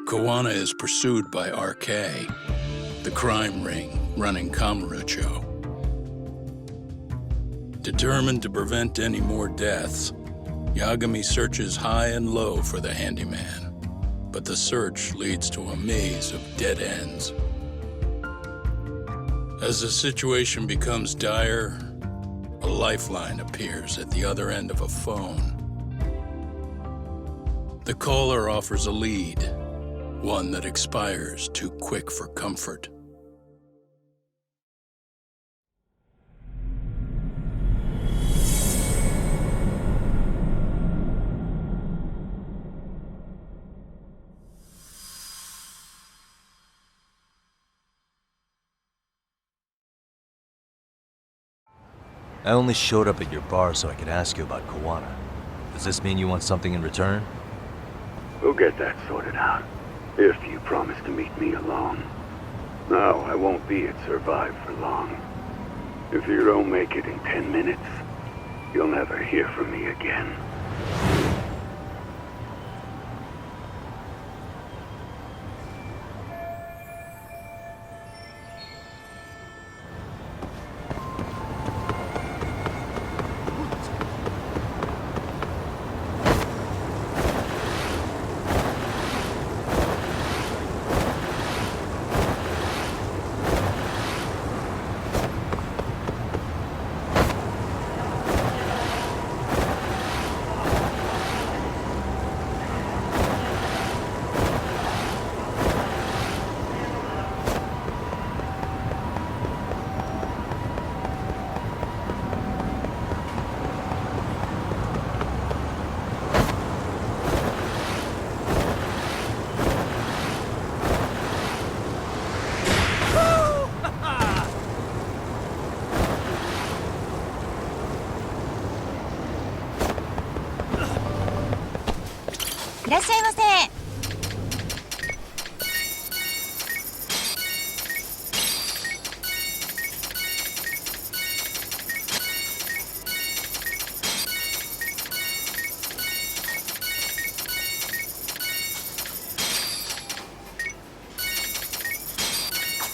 Koana is pursued by RK, the crime ring running Kamurocho. Determined to prevent any more deaths, Yagami searches high and low for the handyman, but the search leads to a maze of dead ends. As the situation becomes dire, a lifeline appears at the other end of a phone. The caller offers a lead, one that expires too quick for comfort. I only showed up at your bar so I could ask you about Koana. Does this mean you want something in return? We'll get that sorted out, if you promise to meet me alone. No, I won't be at Survive for long. If you don't make it in 10 minutes, you'll never hear from me again.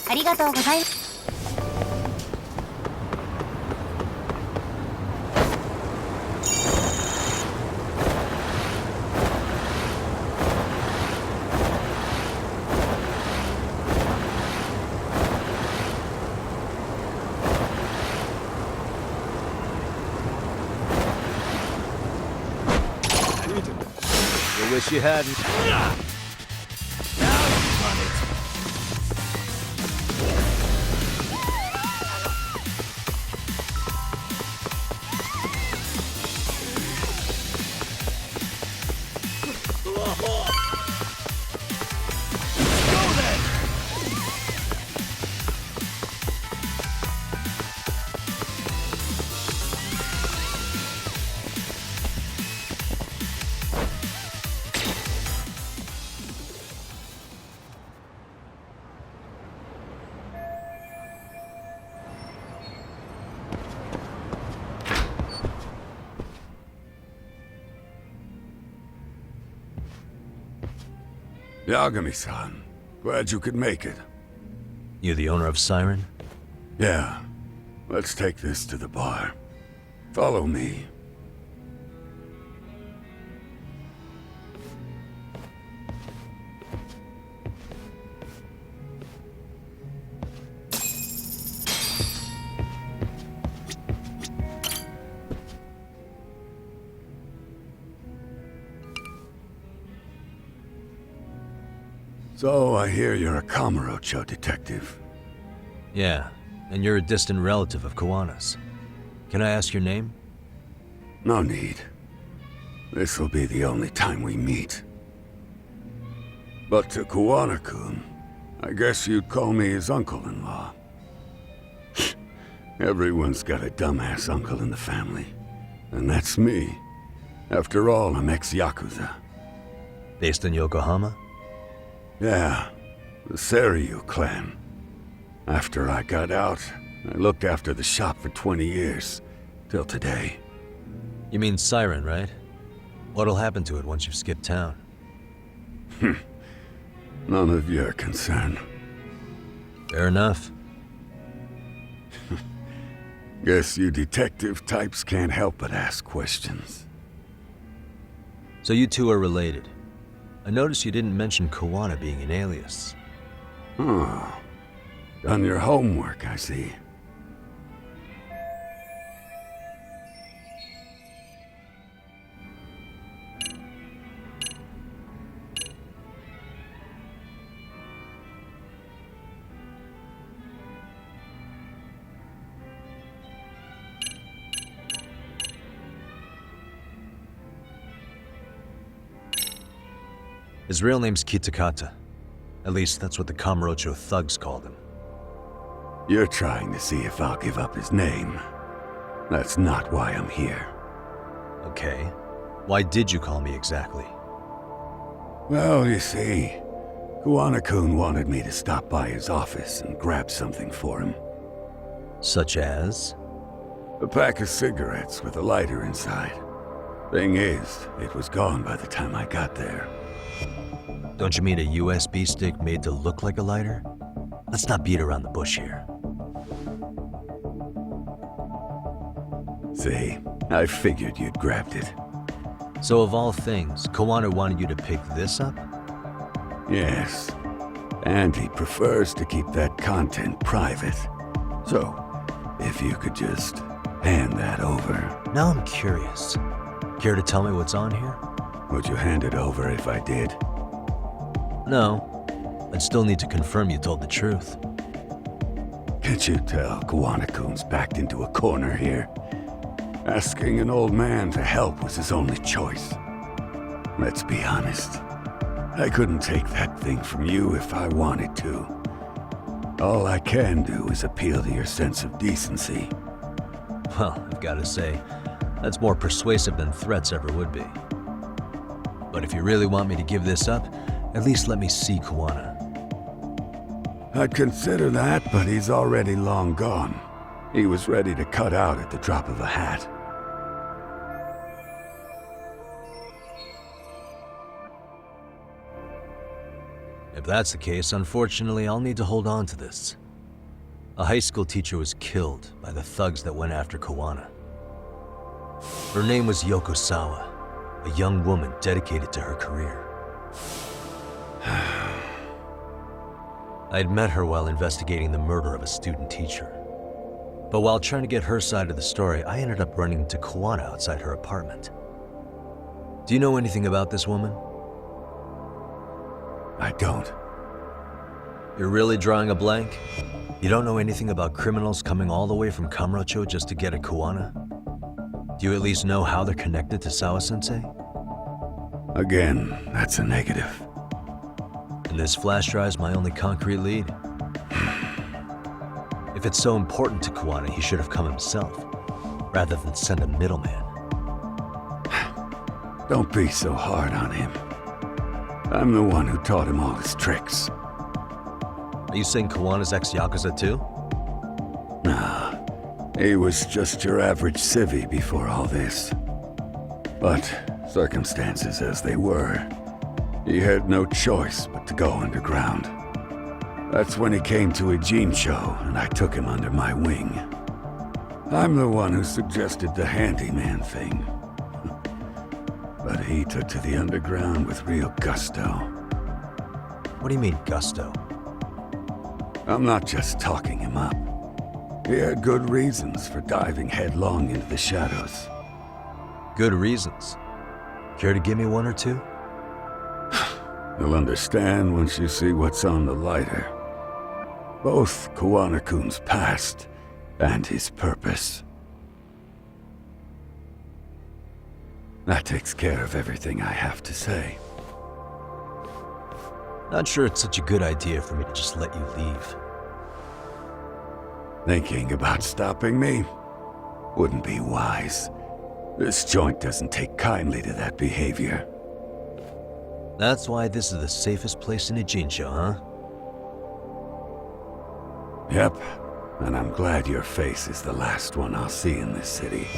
ありがとうございます。You wish you hadn't. Yagami-san, glad you could make it. You the owner of Siren? Yeah. Let's take this to the bar. Follow me. So, I hear you're a Kamurocho detective. Yeah, and you're a distant relative of Koana's. Can I ask your name? No need. This'll be the only time we meet. But to Koana-kun, I guess you'd call me his uncle-in-law. Everyone's got a dumbass uncle in the family. And that's me. After all, I'm ex-Yakuza. Based in Yokohama? Yeah, the Seiryu clan. After I got out, I looked after the shop for 20 years. Till today. You mean Siren, right? What'll happen to it once you've skipped town? None of your concern. Fair enough. Guess you detective types can't help but ask questions. So you two are related. I noticed you didn't mention Koana being an alias. Oh. Done your homework, I see. His real name's Kitakata. At least that's what the Kamurocho thugs called him. You're trying to see if I'll give up his name. That's not why I'm here. Okay. Why did you call me exactly? Well, you see, Kuwana-kun wanted me to stop by his office and grab something for him. Such as? A pack of cigarettes with a lighter inside. Thing is, it was gone by the time I got there. Don't you mean a USB stick made to look like a lighter? Let's not beat around the bush here. See, I figured you'd grabbed it. So of all things, Koana wanted you to pick this up? Yes. And he prefers to keep that content private. So, if you could just hand that over. Now I'm curious. Care to tell me what's on here? Would you hand it over if I did? No. I'd still need to confirm you told the truth. Can't you tell Kuwana-kun's backed into a corner here? Asking an old man to help was his only choice. Let's be honest. I couldn't take that thing from you if I wanted to. All I can do is appeal to your sense of decency. Well, I've got to say, that's more persuasive than threats ever would be. But if you really want me to give this up, at least let me see Koana. I'd consider that, but he's already long gone. He was ready to cut out at the drop of a hat. If that's the case, unfortunately, I'll need to hold on to this. A high school teacher was killed by the thugs that went after Koana. Her name was Yoko Sawa, a young woman dedicated to her career. I'd met her while investigating the murder of a student teacher. But while trying to get her side of the story, I ended up running into Koana outside her apartment. Do you know anything about this woman? I don't. You're really drawing a blank? You don't know anything about criminals coming all the way from Kamurocho just to get at Koana? Do you at least know how they're connected to Sawa-sensei? Again, that's a negative. And this flash drive's my only concrete lead. If it's so important to Koana, he should have come himself, rather than send a middleman. Don't be so hard on him. I'm the one who taught him all his tricks. Are you saying Koana's ex-Yakuza too? Nah, he was just your average civvy before all this. But circumstances as they were, he had no choice but to go underground. That's when he came to a Jincho, and I took him under my wing. I'm the one who suggested the handyman thing. But he took to the underground with real gusto. What do you mean, gusto? I'm not just talking him up. He had good reasons for diving headlong into the shadows. Good reasons. Care to give me one or two? You'll understand once you see what's on the lighter. Both Kuwana-kun's past and his purpose. That takes care of everything I have to say. Not sure it's such a good idea for me to just let you leave. Thinking about stopping me wouldn't be wise. This joint doesn't take kindly to that behavior. That's why this is the safest place in Ijincho, huh? Yep, and I'm glad your face is the last one I'll see in this city.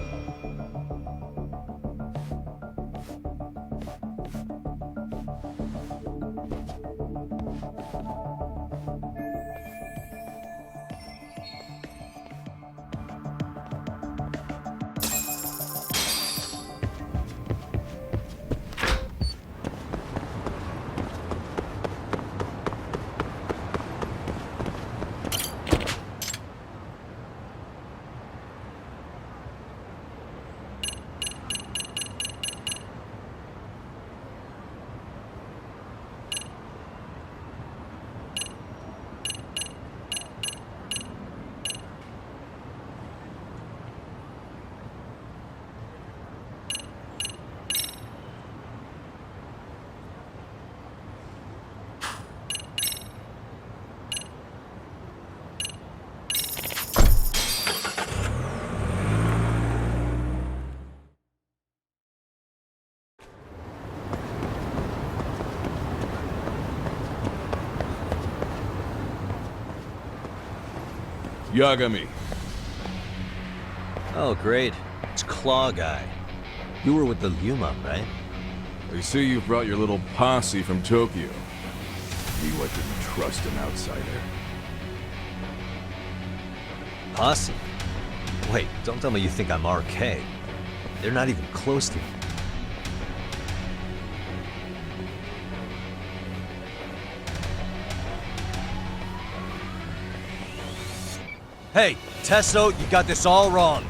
Yagami. Oh, great. It's Claw Guy. You were with the Yuma, right? I see you've brought your little posse from Tokyo. Knew I couldn't trust an outsider. Posse? Wait, don't tell me you think I'm RK. They're not even close to me. Hey, Tesso, you got this all wrong.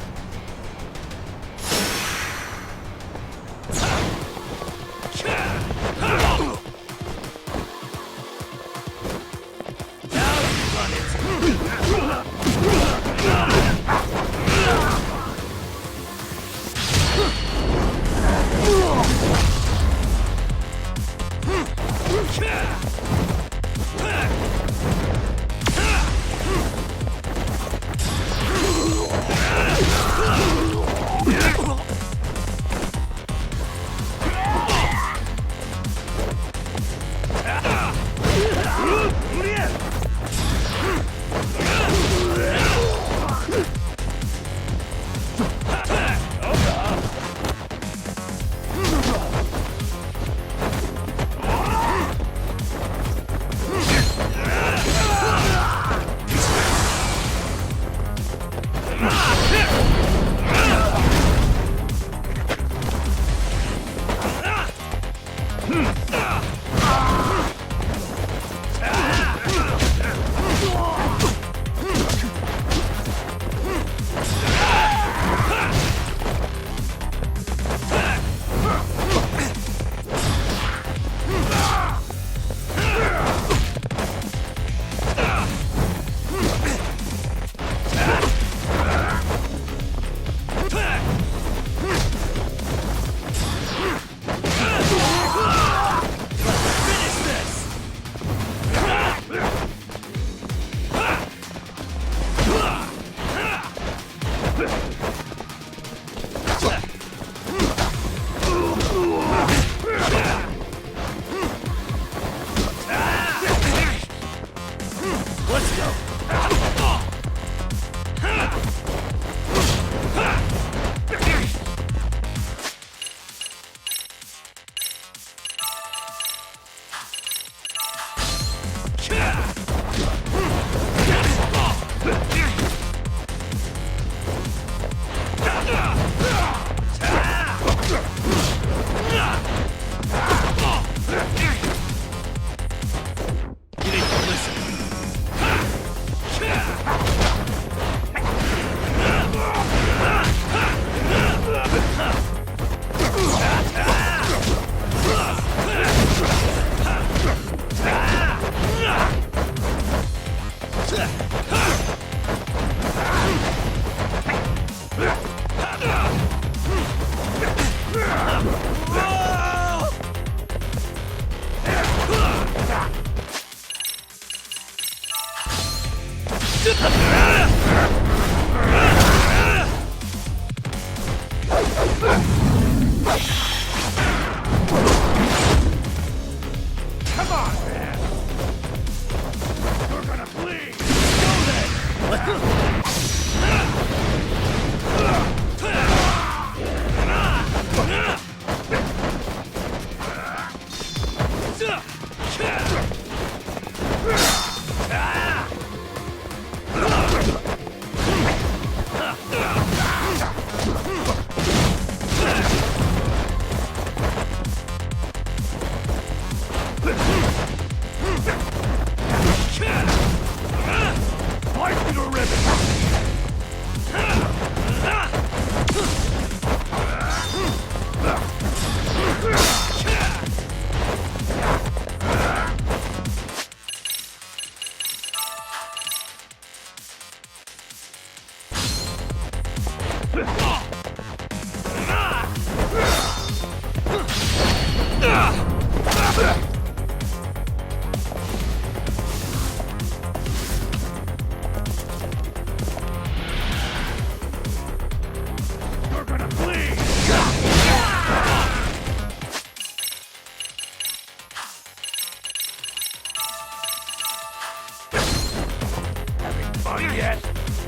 Having fun yet?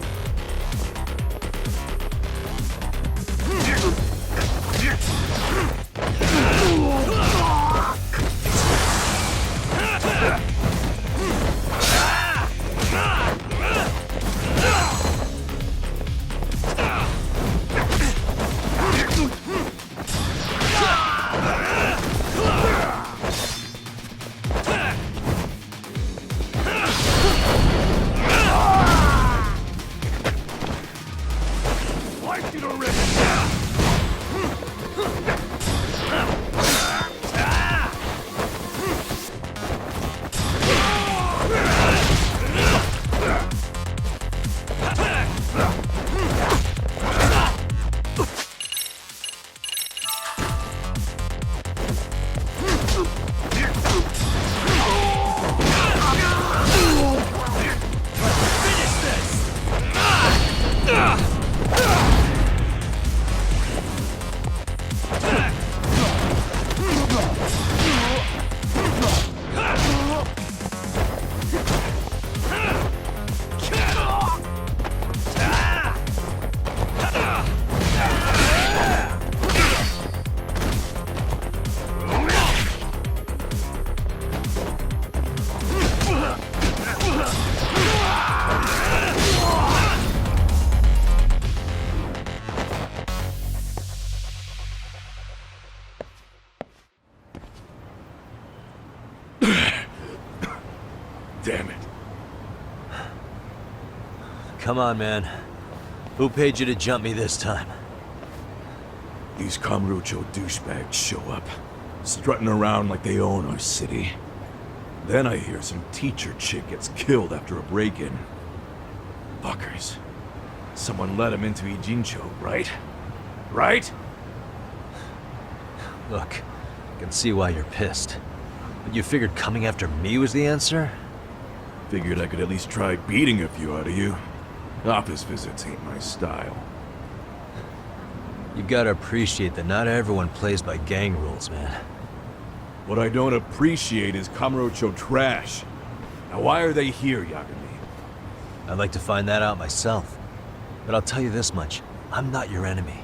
Damn it. Come on, man. Who paid you to jump me this time? These Kamurocho douchebags show up, strutting around like they own our city. Then I hear some teacher chick gets killed after a break-in. Fuckers. Someone let him into Ijincho, right? Right? Look, I can see why you're pissed. But you figured coming after me was the answer? Figured I could at least try beating a few out of you. Office visits ain't my style. You gotta appreciate that not everyone plays by gang rules, man. What I don't appreciate is Kamurocho trash. Now why are they here, Yagami? I'd like to find that out myself. But I'll tell you this much, I'm not your enemy.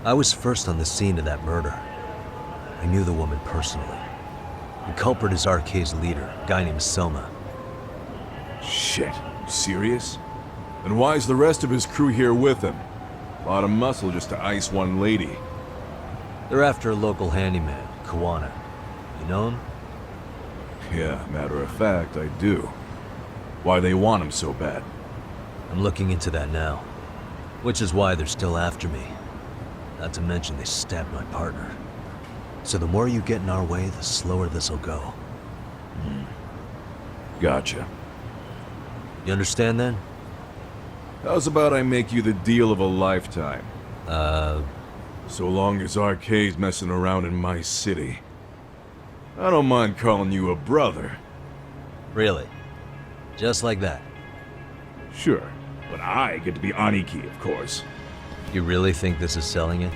I was first on the scene of that murder. I knew the woman personally. The culprit is RK's leader, a guy named Soma. Shit, you serious? Then why's the rest of his crew here with him? A lot of muscle just to ice one lady. They're after a local handyman, Kawana. You know him? Yeah, matter of fact, I do. Why they want him so bad? I'm looking into that now. Which is why they're still after me. Not to mention they stabbed my partner. So the more you get in our way, the slower this'll go. Gotcha. You understand then? How's about I make you the deal of a lifetime? So long as RK's messing around in my city. I don't mind calling you a brother. Really? Just like that? Sure, but I get to be Aniki, of course. You really think this is selling it?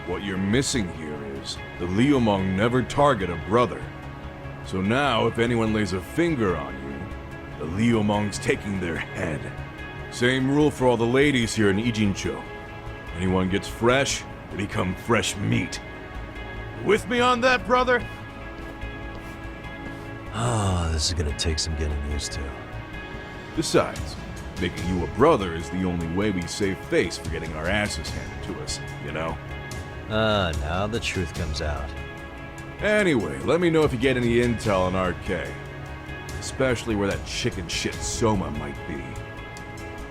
What you're missing here is the Liumong never target a brother. So now, if anyone lays a finger on you, the Liumong's taking their head. Same rule for all the ladies here in Ijincho. Anyone gets fresh, they become fresh meat. With me on that, brother? Oh, this is gonna take some getting used to. Besides, making you a brother is the only way we save face for getting our asses handed to us, you know? Now the truth comes out. Anyway, let me know if you get any intel on RK. Especially where that chicken shit Soma might be.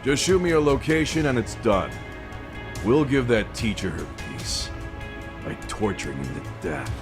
Just shoot me a location and it's done. We'll give that teacher her peace. By torturing him to death.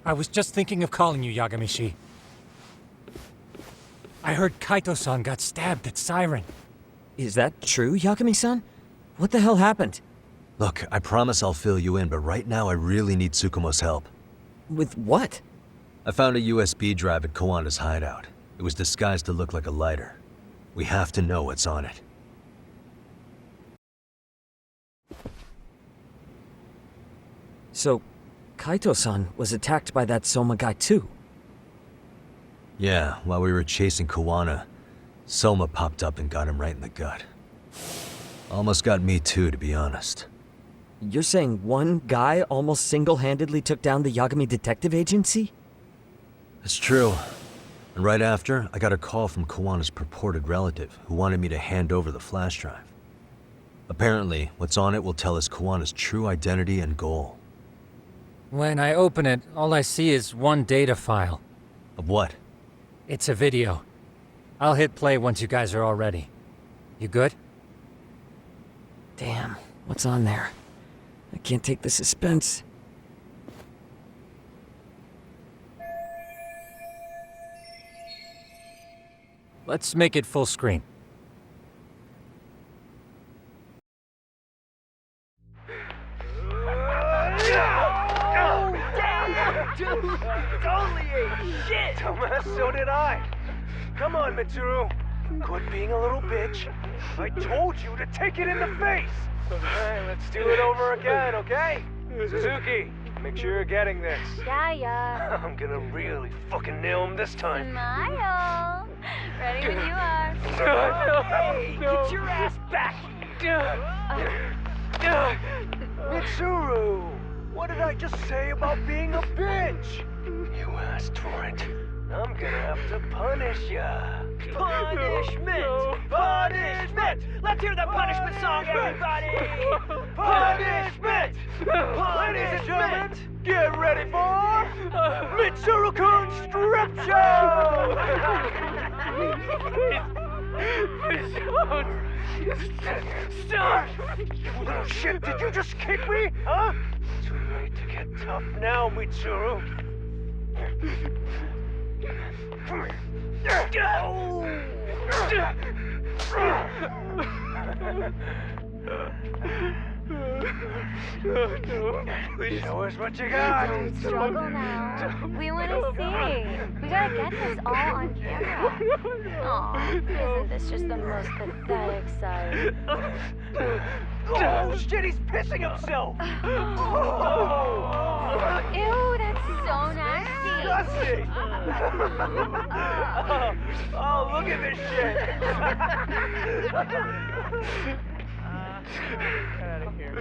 I was just thinking of calling you, Yagami-shi. I heard Kaito-san got stabbed at Siren. Is that true, Yagami-san? What the hell happened? Look, I promise I'll fill you in, but right now I really need Tsukumo's help. With what? I found a USB drive at Kawana's hideout. It was disguised to look like a lighter. We have to know what's on it. So, Kaito-san was attacked by that Soma guy too? Yeah, while we were chasing Kawana, Soma popped up and got him right in the gut. Almost got me too, to be honest. You're saying one guy almost single-handedly took down the Yagami Detective Agency? It's true. And right after, I got a call from Kawana's purported relative who wanted me to hand over the flash drive. Apparently, what's on it will tell us Kawana's true identity and goal. When I open it, all I see is one data file. Of what? It's a video. I'll hit play once you guys are all ready. You good? Damn, what's on there? I can't take the suspense. Let's make it full screen. Totally ate shit! Dumbass, so did I. Come on, Mitsuru. Quit being a little bitch. I told you to take it in the face! Alright, let's do it over again, okay? Suzuki, make sure you're getting this. Yeah. I'm gonna really fucking nail him this time. Smile. Ready when you are. Hey, get your ass back! Mitsuru! What did I just say about being a bitch? You asked for it. I'm gonna have to punish ya. Punishment! Punishment! Let's hear the punishment song, everybody! Punishment! Ladies and gentlemen, get ready for Mitsuru-kun Strip Show! Stop! You little shit, did you just kick me? Huh? Too late to get tough now, Mitsuru. Show us what you got. Don't struggle now. We want to see. We gotta get this all on camera. Aw, isn't this just the most pathetic sight? Oh shit, he's pissing himself! Ew, that's so nasty. Disgusting! Oh, look at this shit! Get out of here.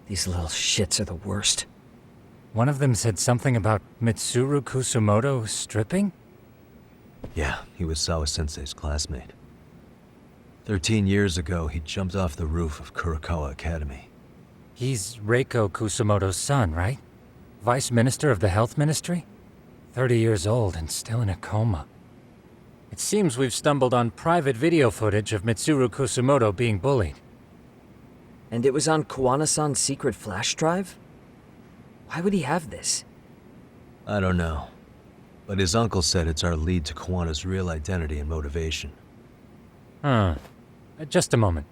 These little shits are the worst. One of them said something about Mitsuru Kusumoto stripping? Yeah, he was Sawa-sensei's classmate. 13 years ago, he jumped off the roof of Kurokawa Academy. He's Reiko Kusumoto's son, right? Vice Minister of the Health Ministry? 30 years old and still in a coma. It seems we've stumbled on private video footage of Mitsuru Kusumoto being bullied. And it was on Kawana-san's secret flash drive? Why would he have this? I don't know. But his uncle said it's our lead to Kawana's real identity and motivation. Huh. Just a moment.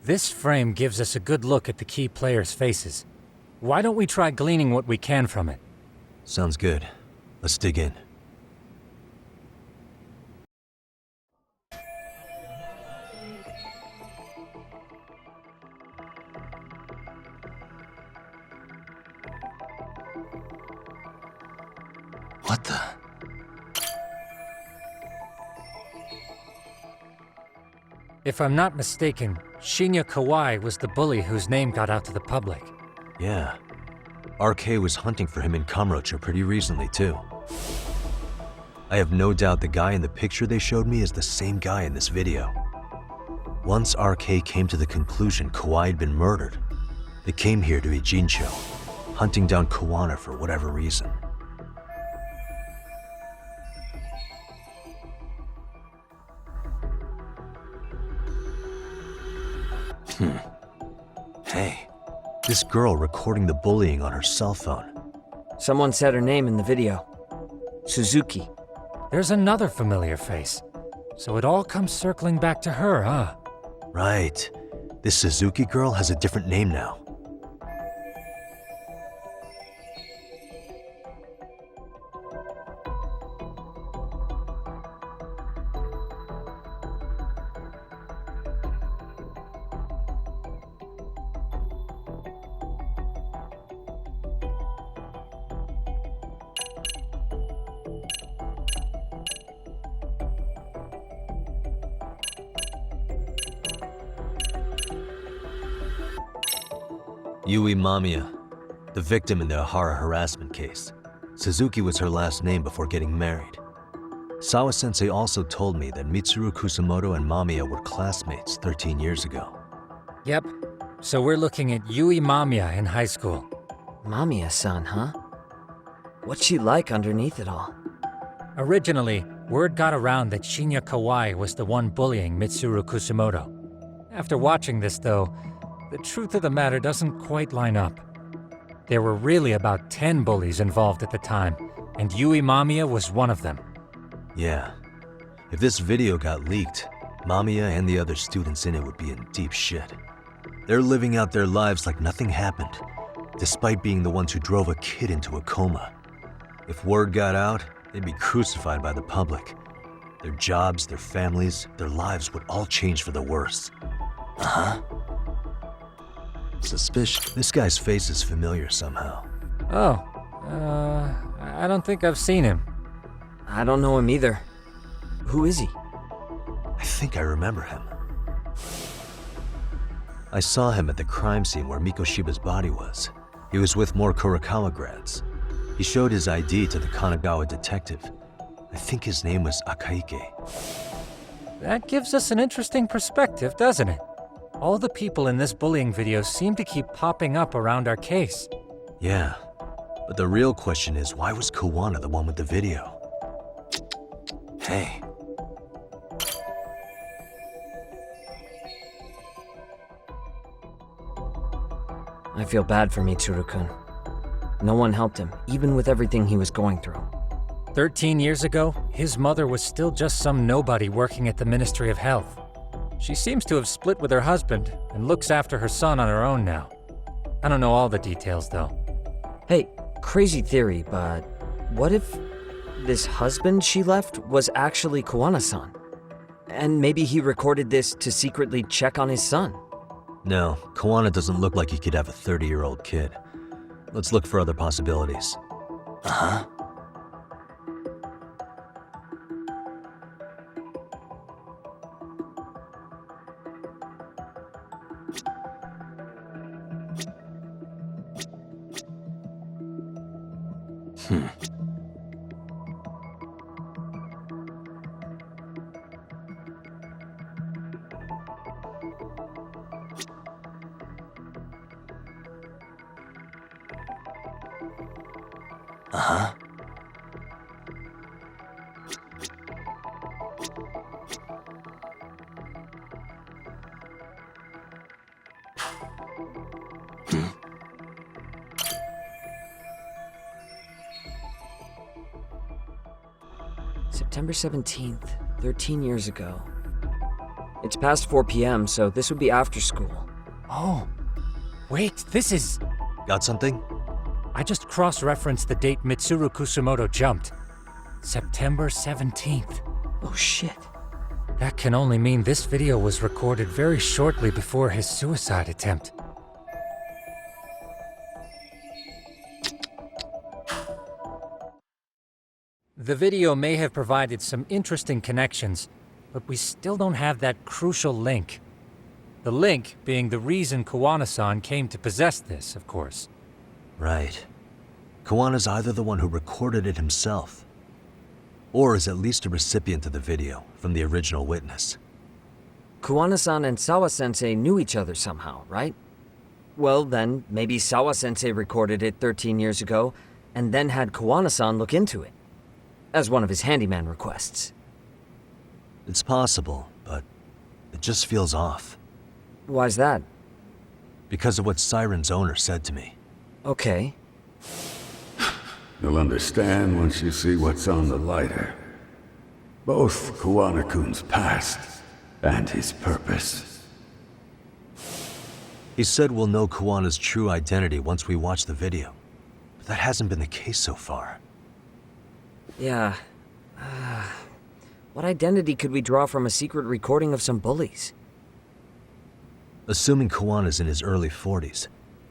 This frame gives us a good look at the key players' faces. Why don't we try gleaning what we can from it? Sounds good. Let's dig in. What the? If I'm not mistaken, Shinya Kawai was the bully whose name got out to the public. Yeah. RK was hunting for him in Kamurocho pretty recently, too. I have no doubt the guy in the picture they showed me is the same guy in this video. Once RK came to the conclusion Kawai had been murdered, they came here to Ijincho, hunting down Kawana for whatever reason. Hey, this girl recording the bullying on her cell phone. Someone said her name in the video. Suzuki. There's another familiar face. So it all comes circling back to her, huh? Right. This Suzuki girl has a different name now. Yui Mamiya, the victim in the Ahara harassment case. Suzuki was her last name before getting married. Sawa-sensei also told me that Mitsuru Kusumoto and Mamiya were classmates 13 years ago. Yep. So we're looking at Yui Mamiya in high school. Mamiya-san, huh? What's she like underneath it all? Originally, word got around that Shinya Kawai was the one bullying Mitsuru Kusumoto. After watching this, though, the truth of the matter doesn't quite line up. There were really about 10 bullies involved at the time, and Yui Mamiya was one of them. Yeah. If this video got leaked, Mamiya and the other students in it would be in deep shit. They're living out their lives like nothing happened, despite being the ones who drove a kid into a coma. If word got out, they'd be crucified by the public. Their jobs, their families, their lives would all change for the worse. Uh-huh. Suspicious. This guy's face is familiar somehow. Oh, I don't think I've seen him. I don't know him either. Who is he? I think I remember him. I saw him at the crime scene where Mikoshiba's body was. He was with more Kurokawa grads. He showed his ID to the Kanagawa detective. I think his name was Akaike. That gives us an interesting perspective, doesn't it? All the people in this bullying video seem to keep popping up around our case. Yeah, but the real question is, why was Kawana the one with the video? Hey. I feel bad for Mitsuru-kun. No one helped him, even with everything he was going through. 13 years ago, his mother was still just some nobody working at the Ministry of Health. She seems to have split with her husband and looks after her son on her own now. I don't know all the details, though. Hey, crazy theory, but what if this husband she left was actually Kawana-san? And maybe he recorded this to secretly check on his son? No, Kawana doesn't look like he could have a 30-year-old kid. Let's look for other possibilities. Uh-huh. Uh-huh. September 17th, 13 years ago. It's past 4 p.m., so this would be after school. Oh, wait, this is... Got something? I just cross-referenced the date Mitsuru Kusumoto jumped. September 17th. Oh shit. That can only mean this video was recorded very shortly before his suicide attempt. The video may have provided some interesting connections, but we still don't have that crucial link. The link being the reason Kawana-san came to possess this, of course. Right. Kawana's either the one who recorded it himself, or is at least a recipient of the video from the original witness. Kawana-san and Sawa-sensei knew each other somehow, right? Well, then, maybe Sawa-sensei recorded it 13 years ago, and then had Kawana-san look into it, as one of his handyman requests. It's possible, but it just feels off. Why's that? Because of what Siren's owner said to me. Okay. You'll understand once you see what's on the lighter. Both Kawana-kun's past and his purpose. He said we'll know Kawana's true identity once we watch the video. But that hasn't been the case so far. Yeah. What identity could we draw from a secret recording of some bullies? Assuming Kawana's in his early 40s,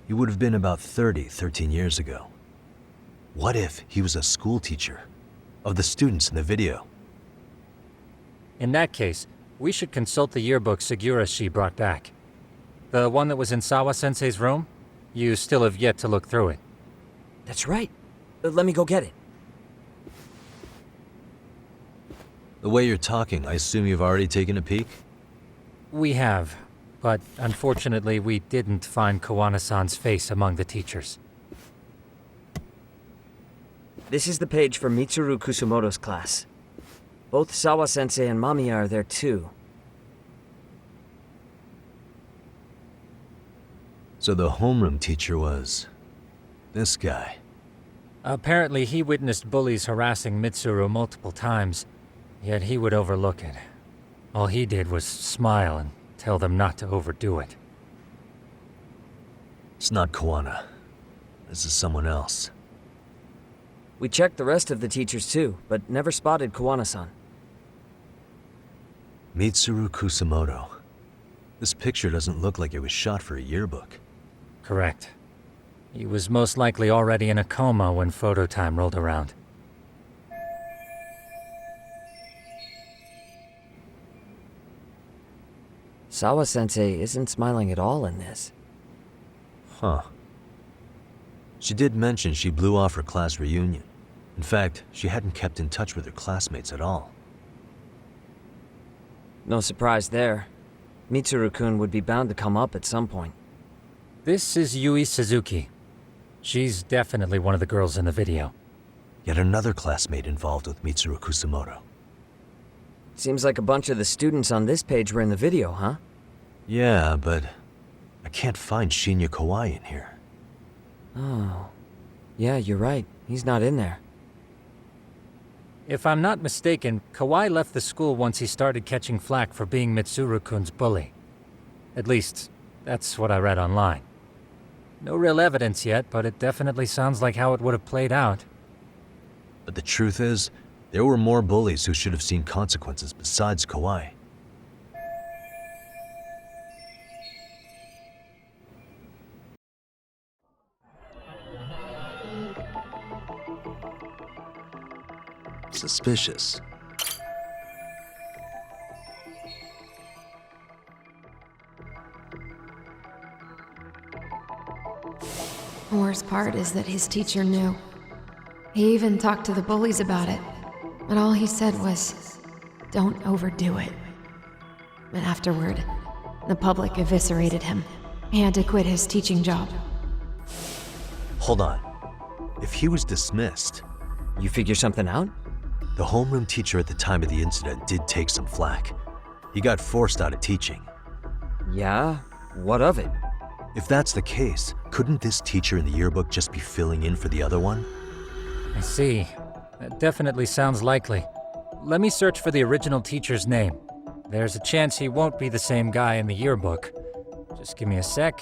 he would have been about 30 13 years ago. What if he was a school teacher of the students in the video? In that case, we should consult the yearbook Segura-shi brought back. The one that was in Sawa-sensei's room? You still have yet to look through it. That's right. Let me go get it. The way you're talking, I assume you've already taken a peek? We have, but unfortunately we didn't find Kawana-san's face among the teachers. This is the page for Mitsuru Kusumoto's class. Both Sawa-sensei and Mamiya are there too. So the homeroom teacher was... this guy. Apparently he witnessed bullies harassing Mitsuru multiple times, yet he would overlook it. All he did was smile and tell them not to overdo it. It's not Kawana. This is someone else. We checked the rest of the teachers too, but never spotted Kawana-san. Mitsuru Kusamoto. This picture doesn't look like it was shot for a yearbook. Correct. He was most likely already in a coma when photo time rolled around. Sawa-sensei isn't smiling at all in this. Huh. She did mention she blew off her class reunion. In fact, she hadn't kept in touch with her classmates at all. No surprise there. Mitsuru-kun would be bound to come up at some point. This is Yui Suzuki. She's definitely one of the girls in the video. Yet another classmate involved with Mitsuru Kusamoto. Seems like a bunch of the students on this page were in the video, huh? Yeah, but I can't find Shinya Kawai in here. Oh. Yeah, you're right. He's not in there. If I'm not mistaken, Kawai left the school once he started catching flack for being Mitsuru-kun's bully. At least, that's what I read online. No real evidence yet, but it definitely sounds like how it would have played out. But the truth is, there were more bullies who should have seen consequences besides Kawai. Suspicious. The worst part is that his teacher knew. He even talked to the bullies about it, but all he said was, "Don't overdo it." But afterward, the public eviscerated him. He had to quit his teaching job. Hold on. If he was dismissed, You figure something out? the homeroom teacher at the time of the incident did take some flack. He got forced out of teaching. Yeah? What of it? If that's the case, couldn't this teacher in the yearbook just be filling in for the other one? I see. That definitely sounds likely. Let me search for the original teacher's name. There's a chance he won't be the same guy in the yearbook. Just give me a sec.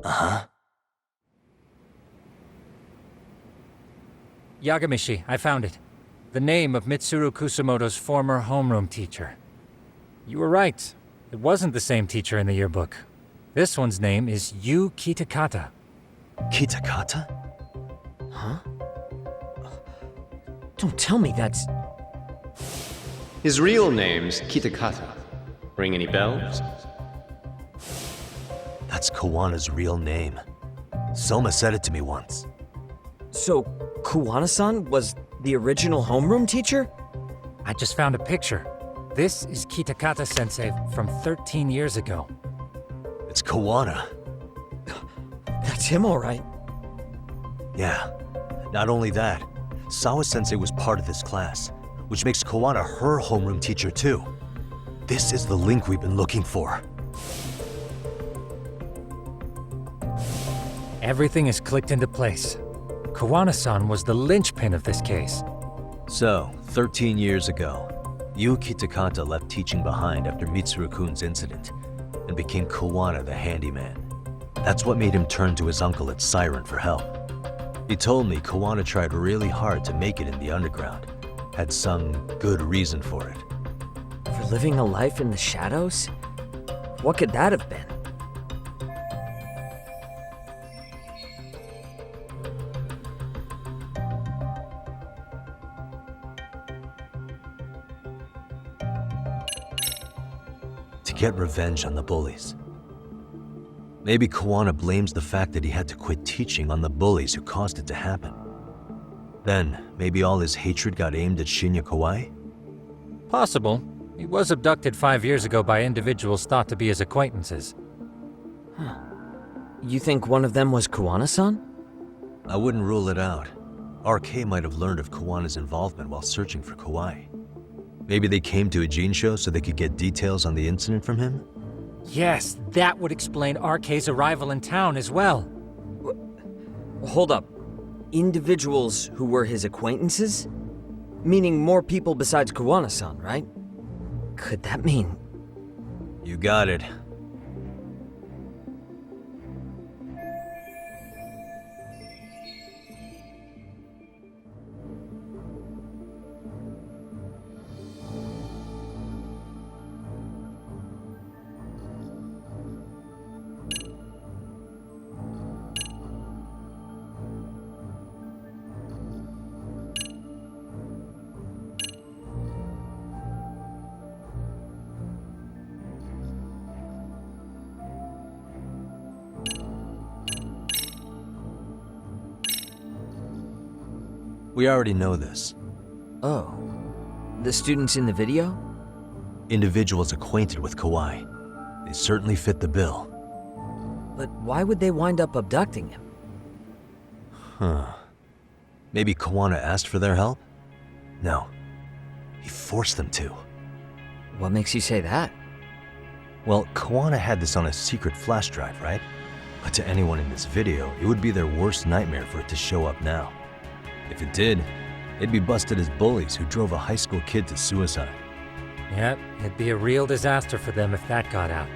Uh-huh. Yagamishi, I found it. The name of Mitsuru Kusamoto's former homeroom teacher. You were right. It wasn't the same teacher in the yearbook. This one's name is Yu Kitakata. Kitakata? Huh? Don't tell me that's... His real name's Kitakata. Ring any bells? That's Kawana's real name. Soma said it to me once. So, Kawana-san was the original homeroom teacher? I just found a picture. This is Kitakata-sensei from 13 years ago. It's Kawana. That's him, all right. Yeah. Not only that, Sawa-sensei was part of this class, which makes Kawana her homeroom teacher too. This is the link we've been looking for. Everything is clicked into place. Kawana-san was the linchpin of this case. So, 13 years ago, Yu Kitakata left teaching behind after Mitsuru-kun's incident and became Kawana the handyman. That's what made him turn to his uncle at Siren for help. He told me Kawana tried really hard to make it in the underground, had some good reason for it. For living a life in the shadows? What could that have been? To get revenge on the bullies. Maybe Kawana blames the fact that he had to quit teaching on the bullies who caused it to happen. Then, maybe all his hatred got aimed at Shinya Kawai? Possible. He was abducted 5 years ago by individuals thought to be his acquaintances. You think one of them was Kawana-san? I wouldn't rule it out. RK might have learned of Kawana's involvement while searching for Kawai. Maybe they came to a Jinsho so they could get details on the incident from him? Yes, that would explain RK's arrival in town as well. Hold up. individuals who were his acquaintances? Meaning more people besides Kuwana-san, right? Could that mean... You got it. We already know this. Oh. The students in the video? Individuals acquainted with Kawai. They certainly fit the bill. But why would they wind up abducting him? Huh. Maybe Kuwana asked for their help? No. He forced them to. What makes you say that? Well, Kuwana had this on a secret flash drive, right? But to anyone in this video, it would be their worst nightmare for it to show up now. If it did, they'd be busted as bullies who drove a high school kid to suicide. Yep, it'd be a real disaster for them if that got out.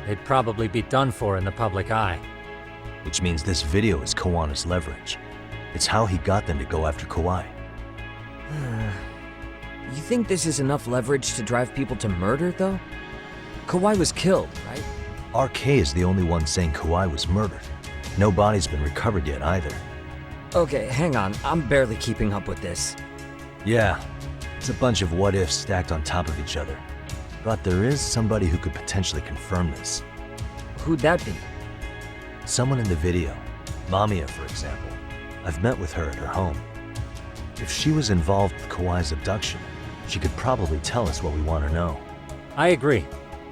They'd probably be done for in the public eye. Which means this video is Kawana's leverage. It's how he got them to go after Kawai. You think this is enough leverage to drive people to murder, though? Kawai was killed, right? RK is the only one saying Kawai was murdered. No body's been recovered yet either. Okay, hang on. I'm barely keeping up with this. Yeah, it's a bunch of what-ifs stacked on top of each other. But there is somebody who could potentially confirm this. Who'd that be? Someone in the video. Mamiya, for example. I've met with her at her home. If she was involved with Kawai's abduction, she could probably tell us what we want to know. I agree.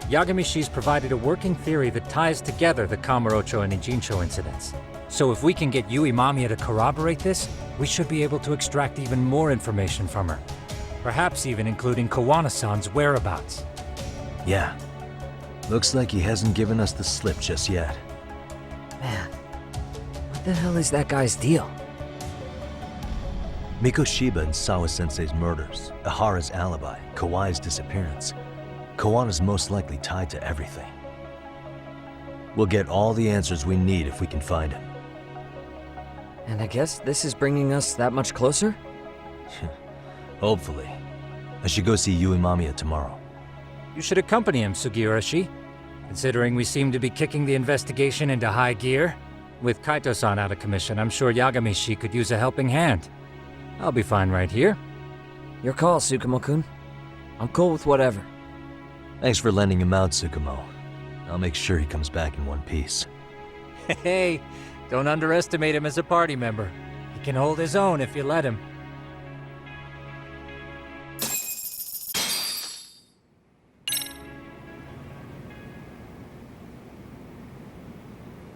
Yagamishi's provided a working theory that ties together the Kamurocho and Ijincho incidents. So if we can get Yui Mamiya to corroborate this, we should be able to extract even more information from her. Perhaps even including Kawana-san's whereabouts. Yeah. Looks like he hasn't given us the slip just yet. Man, what the hell is that guy's deal? Mikoshiba and Sawa-sensei's murders, Ihara's alibi, Kawai's disappearance. Kawana's most likely tied to everything. We'll get all the answers we need if we can find him. And I guess this is bringing us that much closer? Hopefully. I should go see Yui Mamiya tomorrow. You should accompany him, Sugiurashi. Considering we seem to be kicking the investigation into high gear, with Kaito-san out of commission, I'm sure Yagamishi could use a helping hand. I'll be fine right here. Your call, Tsukumo-kun. I'm cool with whatever. Thanks for lending him out, Tsukumo. I'll make sure he comes back in one piece. Hey, don't underestimate him as a party member. He can hold his own if you let him.